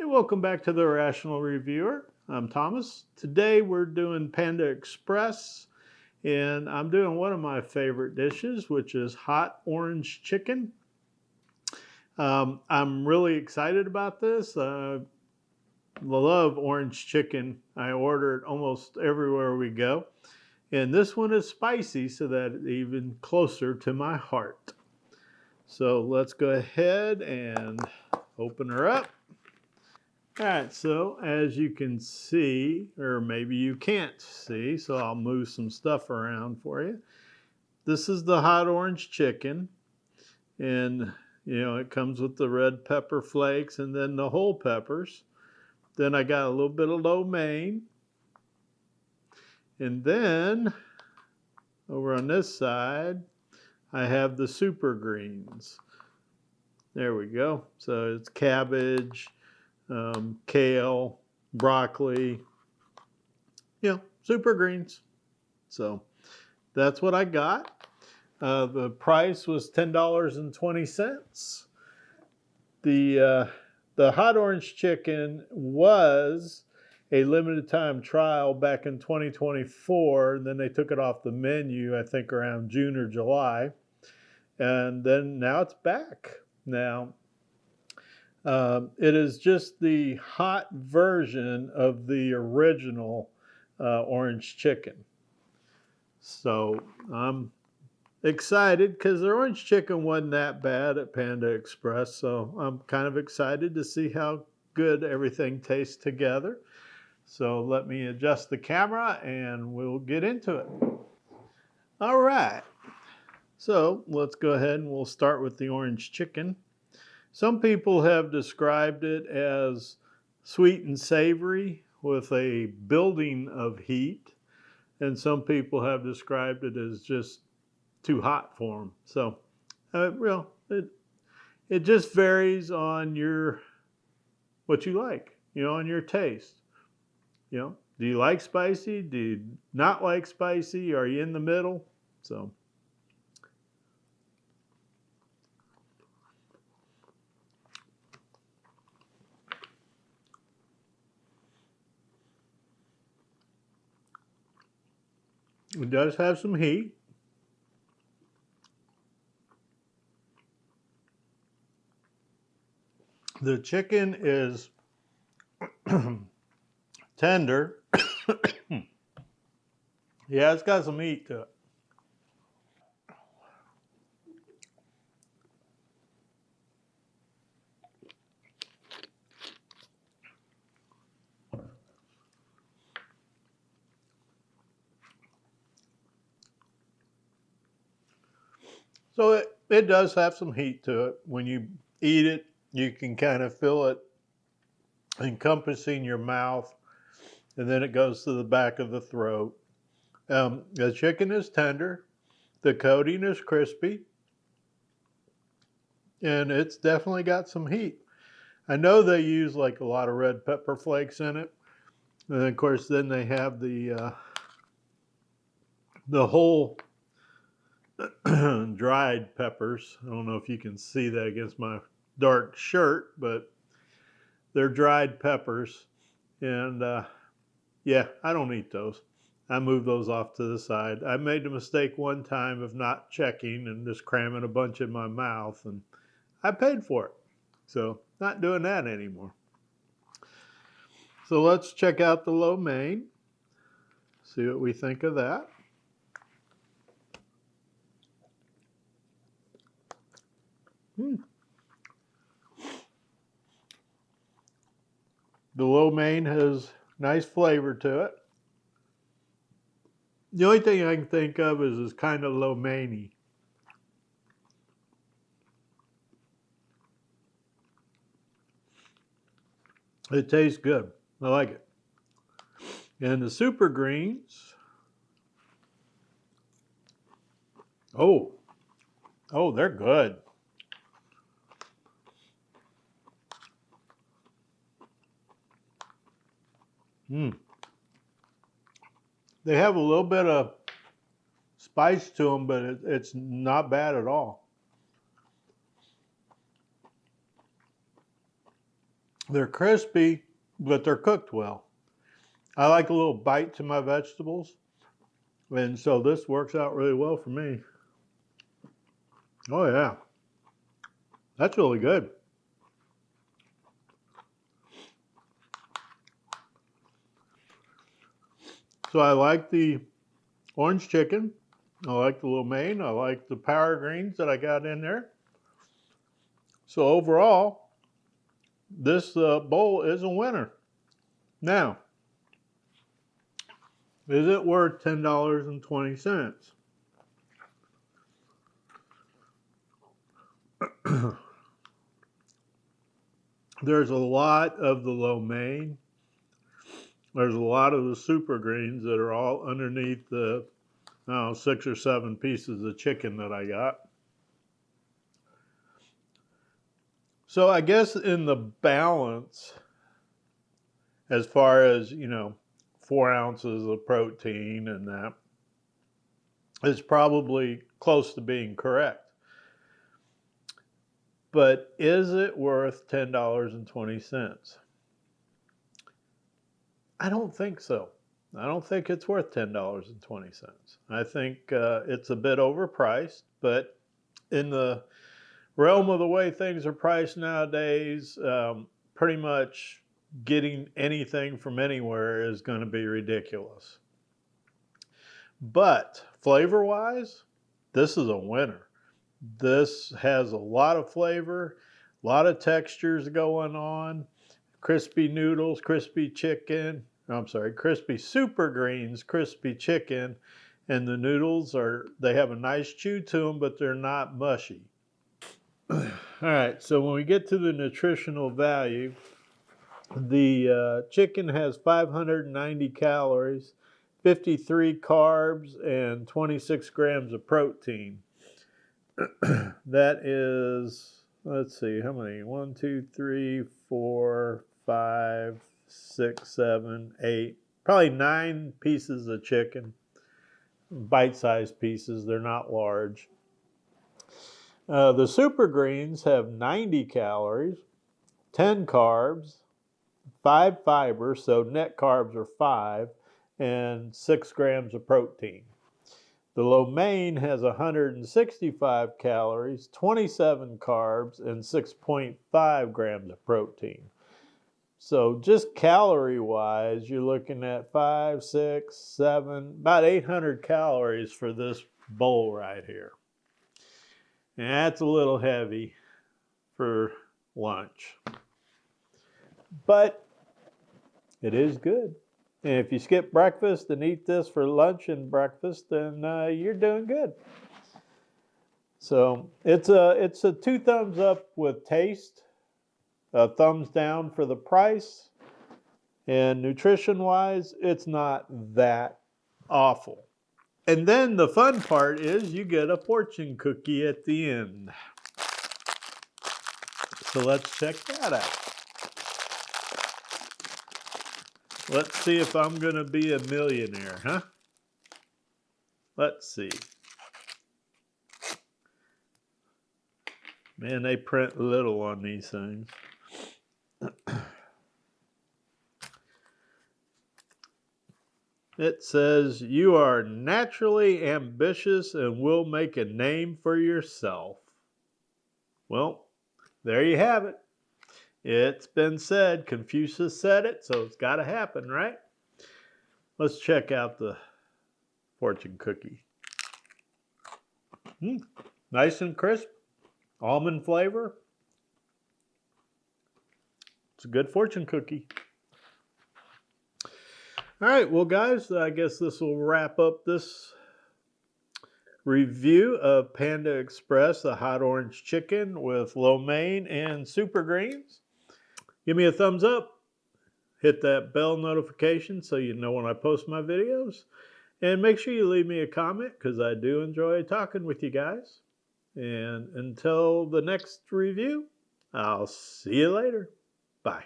welcome back to the Rational Reviewer. I'm Thomas. Today we're doing Panda Express, and I'm doing one of my favorite dishes, which is hot orange chicken. I'm really excited about this. I love orange chicken. I order it almost everywhere we go. And this one is spicy, so that it's even closer to my heart. So let's go ahead and open her up. All right, so as you can see, or maybe you can't see, so I'll move some stuff around for you. This is the hot orange chicken, and it comes with the red pepper flakes and then the whole peppers. Then I got a little bit of lo mein. And then over on this side, I have the super greens. There we go. So it's cabbage, kale, broccoli, super greens. So that's what I got. The price was $10.20. The hot orange chicken was a limited time trial back in 2024. And then they took it off the menu, I think around June or July. And then now it's back. Now, it is just the hot version of the original orange chicken. So I'm excited because the orange chicken wasn't that bad at Panda Express. So I'm kind of excited to see how good everything tastes together. So let me adjust the camera and we'll get into it. All right. So let's go ahead and we'll start with the orange chicken. Some people have described it as sweet and savory with a building of heat, and some people have described it as just too hot for them. So, it just varies on what you like, on your taste. Do you like spicy? Do you not like spicy? Are you in the middle? So. It does have some heat. The chicken is tender. Yeah, it's got some heat to it. So it does have some heat to it. When you eat it, you can kind of feel it encompassing your mouth, and then it goes to the back of the throat. The chicken is tender. The coating is crispy. And it's definitely got some heat. I know they use like a lot of red pepper flakes in it. And of course, then they have the whole dried peppers. I don't know if you can see that against my dark shirt, but they're dried peppers. And yeah, I don't eat those. I move those off to the side. I made the mistake one time of not checking and just cramming a bunch in my mouth, and I paid for it. So not doing that anymore. So let's check out the lo mein. See what we think of that. The lo mein has nice flavor to it. The only thing I can think of is it's kind of lo mein-y. It tastes good. I like it. And the super greens. Oh, they're good. They have a little bit of spice to them, but it's not bad at all. They're crispy, but they're cooked well. I like a little bite to my vegetables, and so this works out really well for me. Oh yeah, that's really good. So I like the orange chicken. I like the lo mein. I like the power greens that I got in there. So overall, this bowl is a winner. Now, is it worth $10.20? There's a lot of the lo mein. There's a lot of the super greens that are all underneath the 6 or 7 pieces of chicken that I got. So I guess in the balance, as far as, 4 ounces of protein and that, it's probably close to being correct. But is it worth $10.20? I don't think so. I don't think it's worth $10.20. I think it's a bit overpriced, but in the realm of the way things are priced nowadays, pretty much getting anything from anywhere is going to be ridiculous. But flavor-wise, this is a winner. This has a lot of flavor, a lot of textures going on. Crispy noodles, crispy chicken, crispy super greens, crispy chicken, and the noodles they have a nice chew to them, but they're not mushy. All right, so when we get to the nutritional value, the chicken has 590 calories, 53 carbs, and 26 grams of protein. That is, let's see, how many? 1, 2, 3, 4, 5, 6, 7, 8, probably 9 pieces of chicken. Bite-sized pieces, they're not large. The super greens have 90 calories, 10 carbs, 5 fibers, so net carbs are 5, and 6 grams of protein. The lo mein has 165 calories, 27 carbs, and 6.5 grams of protein. So just calorie-wise, you're looking at 5, 6, 7, about 800 calories for this bowl right here. And that's a little heavy for lunch. But it is good. And if you skip breakfast and eat this for lunch and breakfast, then you're doing good. So it's a 2 thumbs up with taste, a thumbs down for the price, and nutrition-wise, it's not that awful. And then the fun part is you get a fortune cookie at the end. So let's check that out. Let's see if I'm going to be a millionaire, huh? Let's see. Man, they print little on these things. It says, you are naturally ambitious and will make a name for yourself. Well, there you have it. It's been said. Confucius said it, so it's got to happen, right? Let's check out the fortune cookie. Nice and crisp. Almond flavor. It's a good fortune cookie. All right, well, guys, I guess this will wrap up this review of Panda Express, the hot orange chicken with lo mein and super greens. Give me a thumbs up. Hit that bell notification so you know when I post my videos. And make sure you leave me a comment because I do enjoy talking with you guys. And until the next review, I'll see you later. Bye.